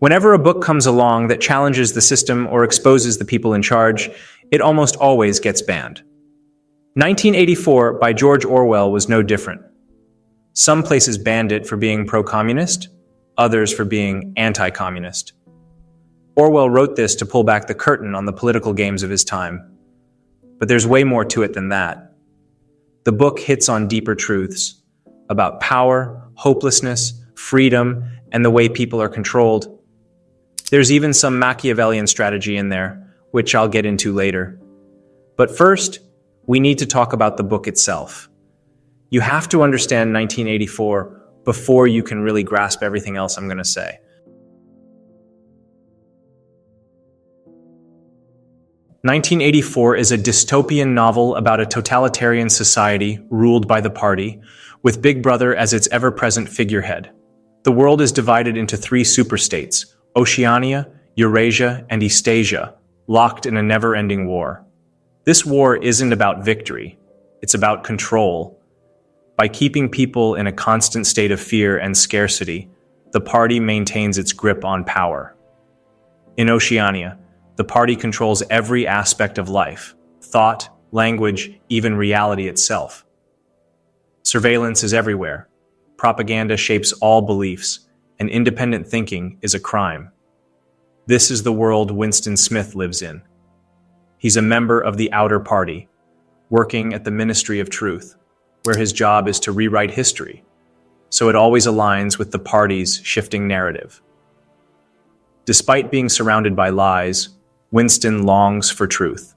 Whenever a book comes along that challenges the system or exposes the people in charge, it almost always gets banned. 1984 by George Orwell was no different. Some places banned it for being pro-communist, others for being anti-communist. Orwell wrote this to pull back the curtain on the political games of his time. But there's way more to it than that. The book hits on deeper truths about power, hopelessness, freedom, and the way people are controlled. There's even some Machiavellian strategy in there, which I'll get into later. But first, we need to talk about the book itself. You have to understand 1984 before you can really grasp everything else I'm going to say. "1984 is a dystopian novel about a totalitarian society ruled by the party, with Big Brother as its ever-present figurehead. The world is divided into 3 superstates: Oceania, Eurasia, and Eastasia, locked in a never-ending war. This war isn't about victory, it's about control. By keeping people in a constant state of fear and scarcity, the party maintains its grip on power. In Oceania, the party controls every aspect of life: thought, language, even reality itself. Surveillance is everywhere. Propaganda shapes all beliefs, and independent thinking is a crime. This is the world Winston Smith lives in. He's a member of the outer party, working at the Ministry of Truth, where his job is to rewrite history, so it always aligns with the party's shifting narrative. Despite being surrounded by lies, Winston longs for truth.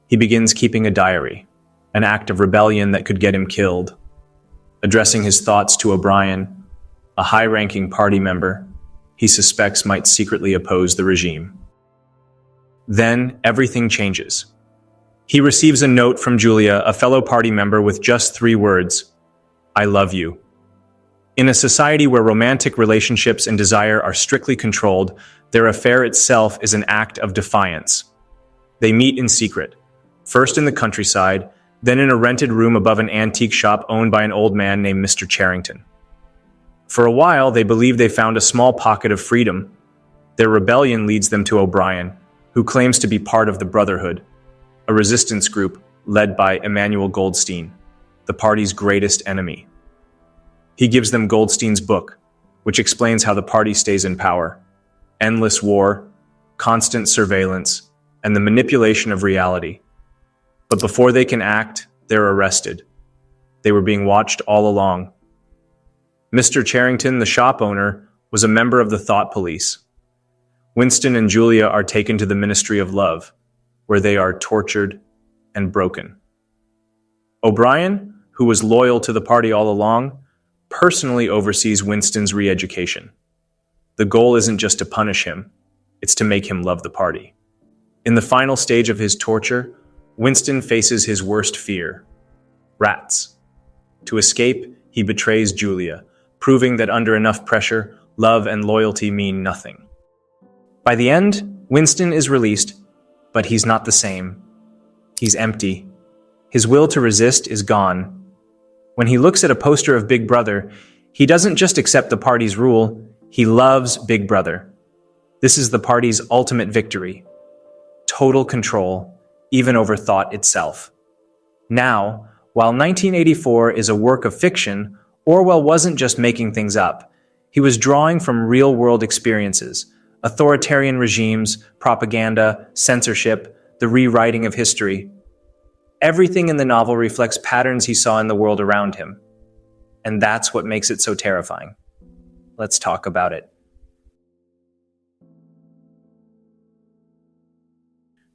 He begins keeping a diary, an act of rebellion that could get him killed. Addressing his thoughts to O'Brien, a high-ranking party member he suspects might secretly oppose the regime. Then everything changes. He receives a note from Julia, a fellow party member, with just 3 words: "I love you." In a society where romantic relationships and desire are strictly controlled, their affair itself is an act of defiance. They meet in secret, first in the countryside, then in a rented room above an antique shop owned by an old man named Mr. Charrington. For a while, they believe they found a small pocket of freedom. Their rebellion leads them to O'Brien, who claims to be part of the Brotherhood, a resistance group led by Emmanuel Goldstein, the party's greatest enemy. He gives them Goldstein's book, which explains how the party stays in power: endless war, constant surveillance, and the manipulation of reality. But before they can act, they're arrested. They were being watched all along. Mr. Charrington, the shop owner, was a member of the thought police. Winston and Julia are taken to the Ministry of Love, where they are tortured and broken. O'Brien, who was loyal to the party all along, personally oversees Winston's re-education. The goal isn't just to punish him, it's to make him love the party. In the final stage of his torture, Winston faces his worst fear: rats. To escape, he betrays Julia, proving that under enough pressure, love and loyalty mean nothing. By the end, Winston is released, but he's not the same. He's empty. His will to resist is gone. When he looks at a poster of Big Brother, he doesn't just accept the party's rule, he loves Big Brother. This is the party's ultimate victory. Total control, even over thought itself. Now, while 1984 is a work of fiction, Orwell wasn't just making things up. He was drawing from real-world experiences: authoritarian regimes, propaganda, censorship, the rewriting of history. Everything in the novel reflects patterns he saw in the world around him. And that's what makes it so terrifying. Let's talk about it.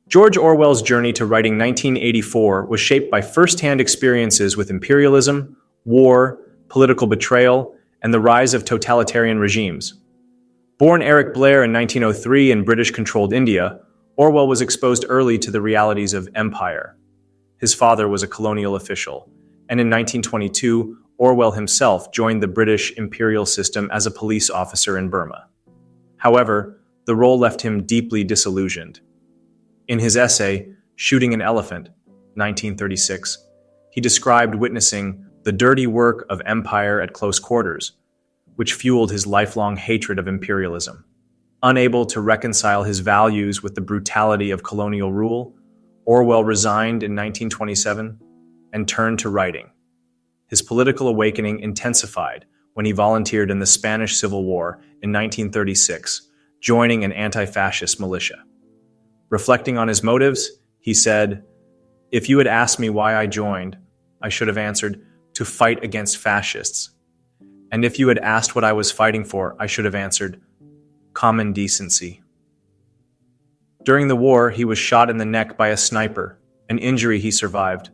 George Orwell's journey to writing 1984 was shaped by first-hand experiences with imperialism, war, political betrayal, and the rise of totalitarian regimes. Born Eric Blair in 1903 in British-controlled India, Orwell was exposed early to the realities of empire. His father was a colonial official, and in 1922, Orwell himself joined the British imperial system as a police officer in Burma. However, the role left him deeply disillusioned. In his essay, Shooting an Elephant, 1936, he described witnessing the dirty work of empire at close quarters, which fueled his lifelong hatred of imperialism. Unable to reconcile his values with the brutality of colonial rule, Orwell resigned in 1927 and turned to writing. His political awakening intensified when he volunteered in the Spanish Civil War in 1936, joining an anti-fascist militia. Reflecting on his motives, he said, "If you had asked me why I joined, I should have answered, to fight against fascists. And if you had asked what I was fighting for, I should have answered, common decency." During the war, he was shot in the neck by a sniper, an injury he survived.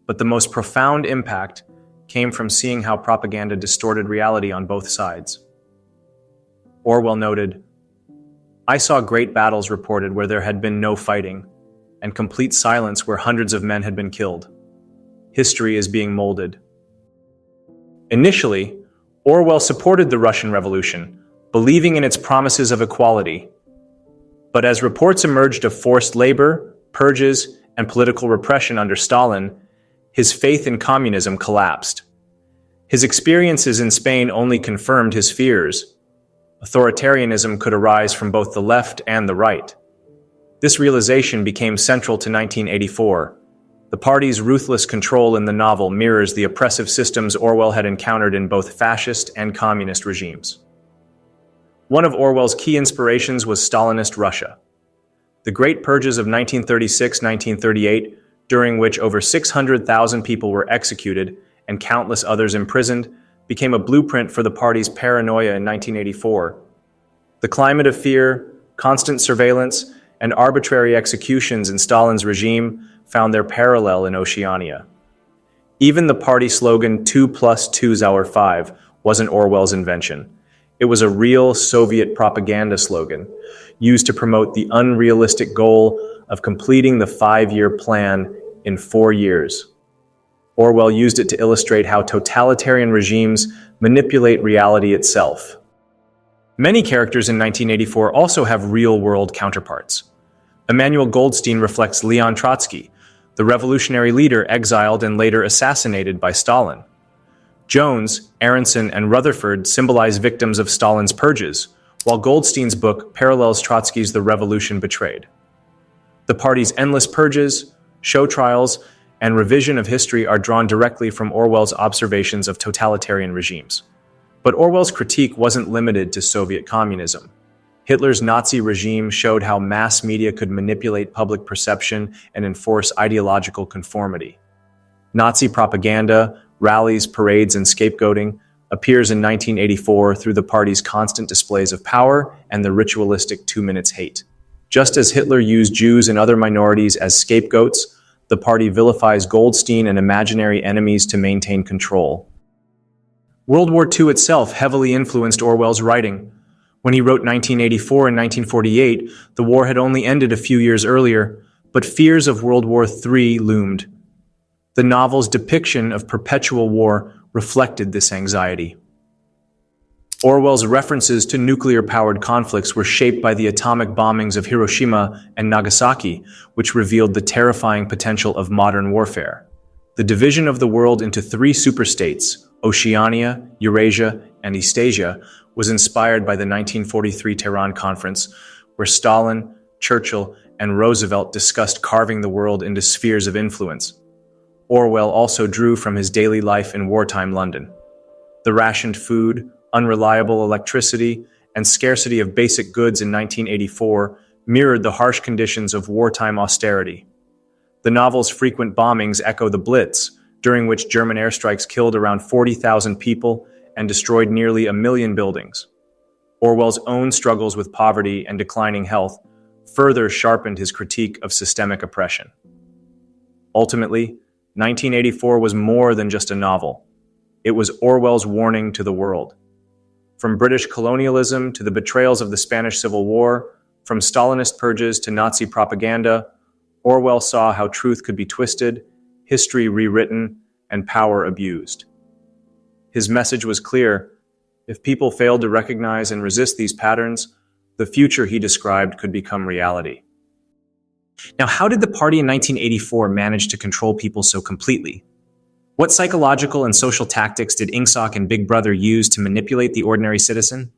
But the most profound impact came from seeing how propaganda distorted reality on both sides. Orwell noted, "I saw great battles reported where there had been no fighting, and complete silence where hundreds of men had been killed. History is being molded." Initially, Orwell supported the Russian Revolution, believing in its promises of equality. But as reports emerged of forced labor, purges, and political repression under Stalin, his faith in communism collapsed. His experiences in Spain only confirmed his fears. Authoritarianism could arise from both the left and the right. This realization became central to 1984. The party's ruthless control in the novel mirrors the oppressive systems Orwell had encountered in both fascist and communist regimes. One of Orwell's key inspirations was Stalinist Russia. The Great Purges of 1936-1938, during which over 600,000 people were executed and countless others imprisoned, became a blueprint for the party's paranoia in 1984. The climate of fear, constant surveillance, and arbitrary executions in Stalin's regime found their parallel in Oceania. Even the party slogan 2 + 2 = 5 wasn't Orwell's invention. It was a real Soviet propaganda slogan, used to promote the unrealistic goal of completing the 5-year plan in 4 years. Orwell used it to illustrate how totalitarian regimes manipulate reality itself. Many characters in 1984 also have real-world counterparts. Emmanuel Goldstein reflects Leon Trotsky, the revolutionary leader exiled and later assassinated by Stalin. Jones, Aronson, and Rutherford symbolize victims of Stalin's purges, while Goldstein's book parallels Trotsky's The Revolution Betrayed. The party's endless purges, show trials, and revision of history are drawn directly from Orwell's observations of totalitarian regimes. But Orwell's critique wasn't limited to Soviet communism. Hitler's Nazi regime showed how mass media could manipulate public perception and enforce ideological conformity. Nazi propaganda, rallies, parades, and scapegoating appears in 1984 through the party's constant displays of power and the ritualistic 2 minutes hate. Just as Hitler used Jews and other minorities as scapegoats, the party vilifies Goldstein and imaginary enemies to maintain control. World War II itself heavily influenced Orwell's writing. When he wrote 1984 and 1948, the war had only ended a few years earlier, but fears of World War III loomed. The novel's depiction of perpetual war reflected this anxiety. Orwell's references to nuclear-powered conflicts were shaped by the atomic bombings of Hiroshima and Nagasaki, which revealed the terrifying potential of modern warfare. The division of the world into 3 superstates, Oceania, Eurasia, and Eastasia, was inspired by the 1943 Tehran Conference, where Stalin, Churchill, and Roosevelt discussed carving the world into spheres of influence. Orwell also drew from his daily life in wartime London. The rationed food, unreliable electricity, and scarcity of basic goods in 1984 mirrored the harsh conditions of wartime austerity. The novel's frequent bombings echo the Blitz, during which German airstrikes killed around 40,000 people and destroyed nearly 1 million buildings. Orwell's own struggles with poverty and declining health further sharpened his critique of systemic oppression. Ultimately, 1984 was more than just a novel. It was Orwell's warning to the world. From British colonialism to the betrayals of the Spanish Civil War, from Stalinist purges to Nazi propaganda, Orwell saw how truth could be twisted, history rewritten, and power abused. His message was clear: if people failed to recognize and resist these patterns, the future he described could become reality. Now, how did the party in 1984 manage to control people so completely? What psychological and social tactics did Ingsoc and Big Brother use to manipulate the ordinary citizen?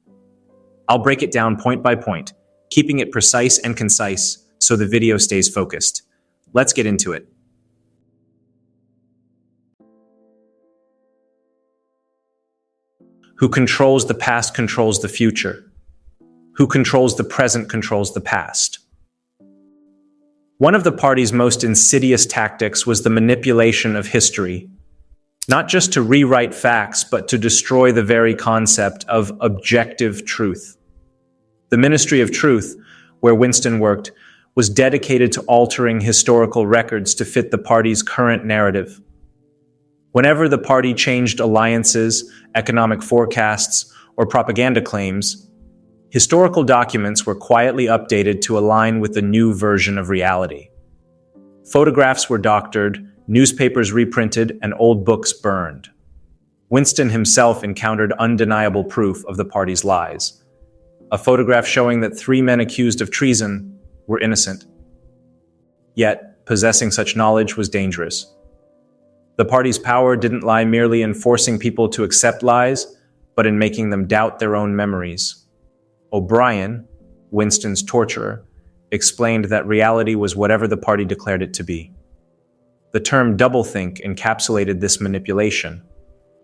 I'll break it down point by point, keeping it precise and concise so the video stays focused. Let's get into it. Who controls the past controls the future. Who controls the present controls the past. One of the party's most insidious tactics was the manipulation of history, not just to rewrite facts, but to destroy the very concept of objective truth. The Ministry of Truth, where Winston worked, was dedicated to altering historical records to fit the party's current narrative. Whenever the party changed alliances, economic forecasts, or propaganda claims, historical documents were quietly updated to align with the new version of reality. Photographs were doctored, newspapers reprinted, and old books burned. Winston himself encountered undeniable proof of the party's lies. A photograph showing that 3 men accused of treason were innocent. Yet, possessing such knowledge was dangerous. The party's power didn't lie merely in forcing people to accept lies, but in making them doubt their own memories. O'Brien, Winston's torturer, explained that reality was whatever the party declared it to be. The term doublethink encapsulated this manipulation,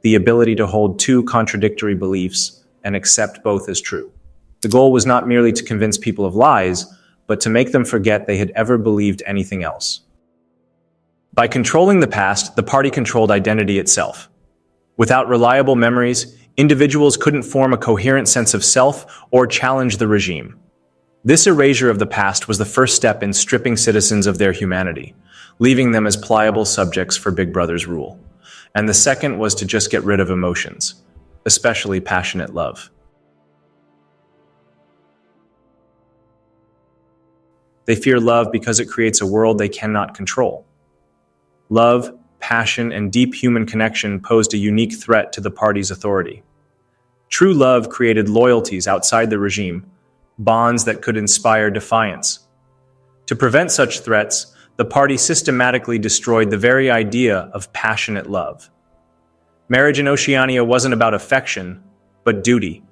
the ability to hold two contradictory beliefs and accept both as true. The goal was not merely to convince people of lies, but to make them forget they had ever believed anything else. By controlling the past, the party controlled identity itself. Without reliable memories, individuals couldn't form a coherent sense of self or challenge the regime. This erasure of the past was the first step in stripping citizens of their humanity, leaving them as pliable subjects for Big Brother's rule. And the second was to just get rid of emotions, especially passionate love. They fear love because it creates a world they cannot control. Love, passion, and deep human connection posed a unique threat to the party's authority. True love created loyalties outside the regime, bonds that could inspire defiance. To prevent such threats, the party systematically destroyed the very idea of passionate love. Marriage in Oceania wasn't about affection, but duty.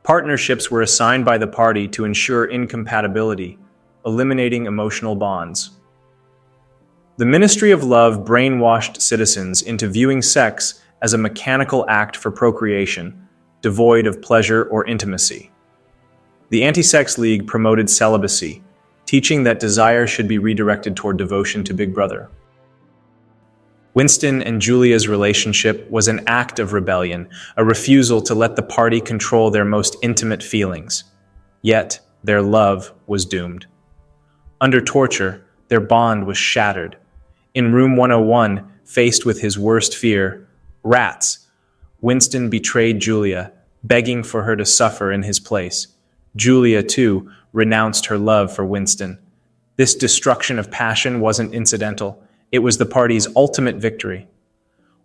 Partnerships were assigned by the party to ensure incompatibility, eliminating emotional bonds. The Ministry of Love brainwashed citizens into viewing sex as a mechanical act for procreation, devoid of pleasure or intimacy. The Anti-Sex League promoted celibacy, teaching that desire should be redirected toward devotion to Big Brother. Winston and Julia's relationship was an act of rebellion, a refusal to let the party control their most intimate feelings. Yet, their love was doomed. Under torture, their bond was shattered. In room 101, faced with his worst fear, rats, Winston betrayed Julia, begging for her to suffer in his place. Julia, too, renounced her love for Winston. This destruction of passion wasn't incidental. It was the party's ultimate victory.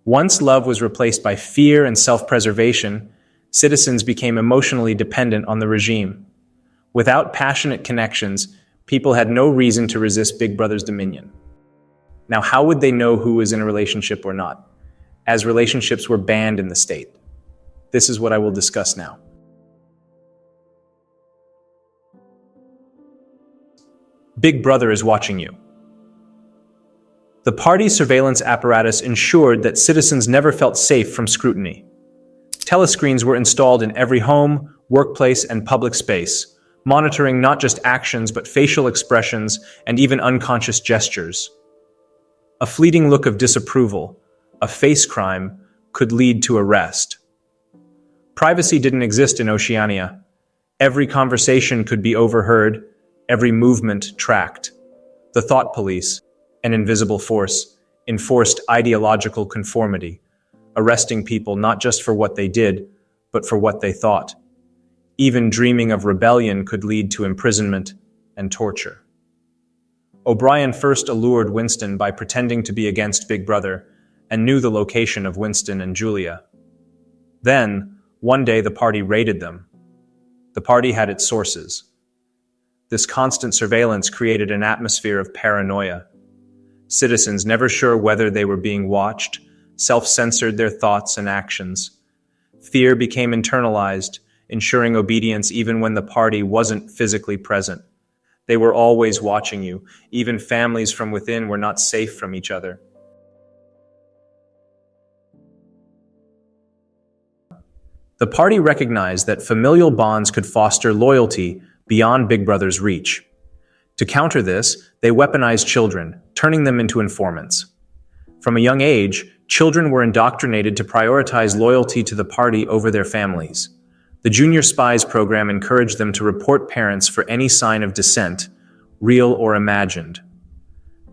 Once love was replaced by fear and self-preservation, citizens became emotionally dependent on the regime. Without passionate connections, people had no reason to resist Big Brother's dominion. Now, how would they know who was in a relationship or not, as relationships were banned in the state? This is what I will discuss now. Big Brother is watching you. The party's surveillance apparatus ensured that citizens never felt safe from scrutiny. Telescreens were installed in every home, workplace, and public space, monitoring not just actions but facial expressions and even unconscious gestures. A fleeting look of disapproval, a face crime, could lead to arrest. Privacy didn't exist in Oceania. Every conversation could be overheard, every movement tracked. The thought police, an invisible force, enforced ideological conformity, arresting people not just for what they did, but for what they thought. Even dreaming of rebellion could lead to imprisonment and torture. O'Brien first allured Winston by pretending to be against Big Brother and knew the location of Winston and Julia. Then, one day the party raided them. The party had its sources. This constant surveillance created an atmosphere of paranoia. Citizens, never sure whether they were being watched, self-censored their thoughts and actions. Fear became internalized, ensuring obedience even when the party wasn't physically present. They were always watching you. Even families from within were not safe from each other. The party recognized that familial bonds could foster loyalty beyond Big Brother's reach. To counter this, they weaponized children, turning them into informants. From a young age, children were indoctrinated to prioritize loyalty to the party over their families. The Junior Spies program encouraged them to report parents for any sign of dissent, real or imagined.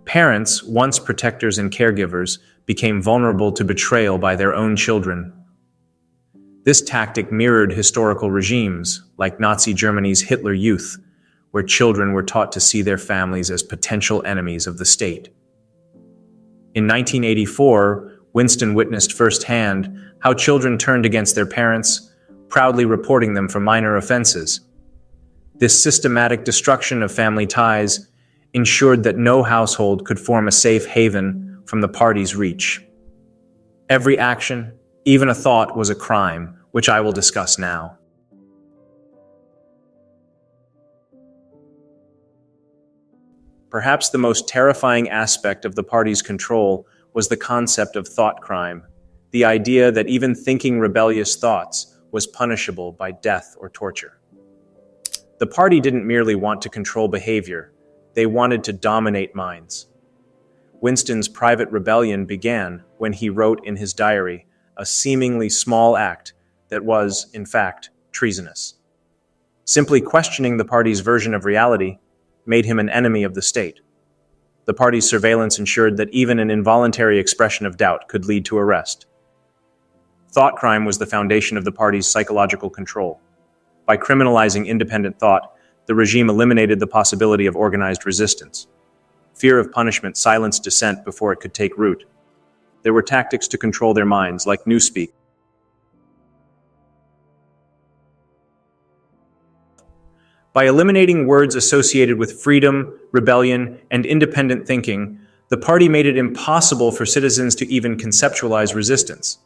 Parents, once protectors and caregivers, became vulnerable to betrayal by their own children. This tactic mirrored historical regimes, like Nazi Germany's Hitler Youth, where children were taught to see their families as potential enemies of the state. In 1984, Winston witnessed firsthand how children turned against their parents, proudly reporting them for minor offenses. This systematic destruction of family ties ensured that no household could form a safe haven from the party's reach. Every action, even a thought, was a crime, which I will discuss now. Perhaps the most terrifying aspect of the party's control was the concept of thought crime, the idea that even thinking rebellious thoughts was punishable by death or torture. The party didn't merely want to control behavior, they wanted to dominate minds. Winston's private rebellion began when he wrote in his diary a seemingly small act that was, in fact, treasonous. Simply questioning the party's version of reality made him an enemy of the state. The party's surveillance ensured that even an involuntary expression of doubt could lead to arrest. Thought crime was the foundation of the party's psychological control. By criminalizing independent thought, the regime eliminated the possibility of organized resistance. Fear of punishment silenced dissent before it could take root. There were tactics to control their minds, like newspeak. By eliminating words associated with freedom, rebellion, and independent thinking, the party made it impossible for citizens to even conceptualize resistance.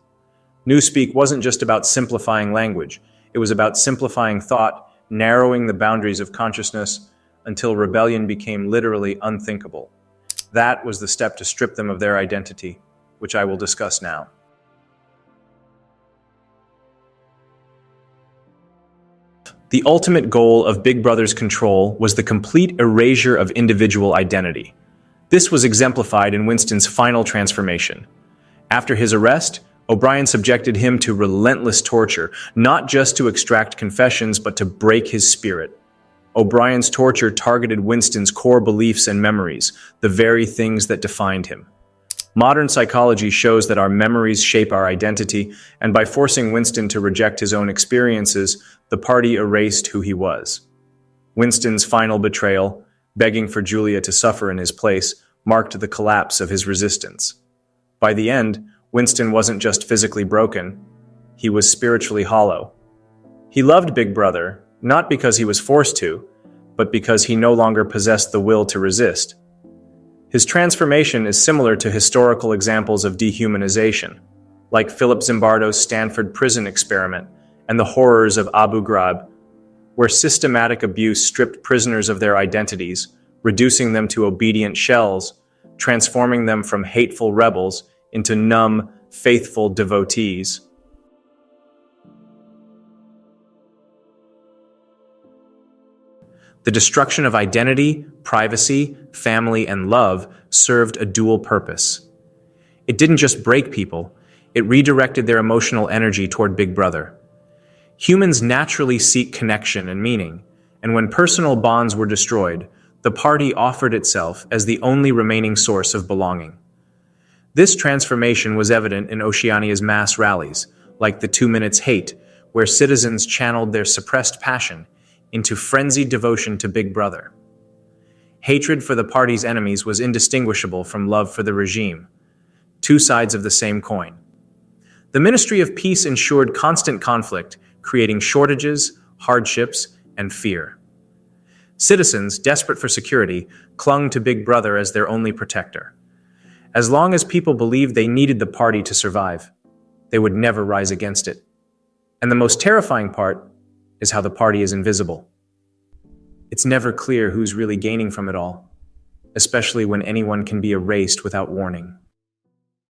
Newspeak wasn't just about simplifying language. It was about simplifying thought, narrowing the boundaries of consciousness until rebellion became literally unthinkable. That was the step to strip them of their identity, which I will discuss now. The ultimate goal of Big Brother's control was the complete erasure of individual identity. This was exemplified in Winston's final transformation. After his arrest, O'Brien subjected him to relentless torture, not just to extract confessions, but to break his spirit. O'Brien's torture targeted Winston's core beliefs and memories, the very things that defined him. Modern psychology shows that our memories shape our identity, and by forcing Winston to reject his own experiences, the party erased who he was. Winston's final betrayal, begging for Julia to suffer in his place, marked the collapse of his resistance. By the end, Winston wasn't just physically broken, he was spiritually hollow. He loved Big Brother, not because he was forced to, but because he no longer possessed the will to resist. His transformation is similar to historical examples of dehumanization, like Philip Zimbardo's Stanford prison experiment and the horrors of Abu Ghraib, where systematic abuse stripped prisoners of their identities, reducing them to obedient shells, transforming them from hateful rebels into numb, faithful devotees. The destruction of identity, privacy, family, and love served a dual purpose. It didn't just break people, it redirected their emotional energy toward Big Brother. Humans naturally seek connection and meaning, and when personal bonds were destroyed, the party offered itself as the only remaining source of belonging. This transformation was evident in Oceania's mass rallies, like the 2 Minutes Hate, where citizens channeled their suppressed passion into frenzied devotion to Big Brother. Hatred for the party's enemies was indistinguishable from love for the regime, two sides of the same coin. The Ministry of Peace ensured constant conflict, creating shortages, hardships, and fear. Citizens, desperate for security, clung to Big Brother as their only protector. As long as people believed they needed the party to survive, they would never rise against it. And the most terrifying part, is how the party is invisible. It's never clear who's really gaining from it all, especially when anyone can be erased without warning.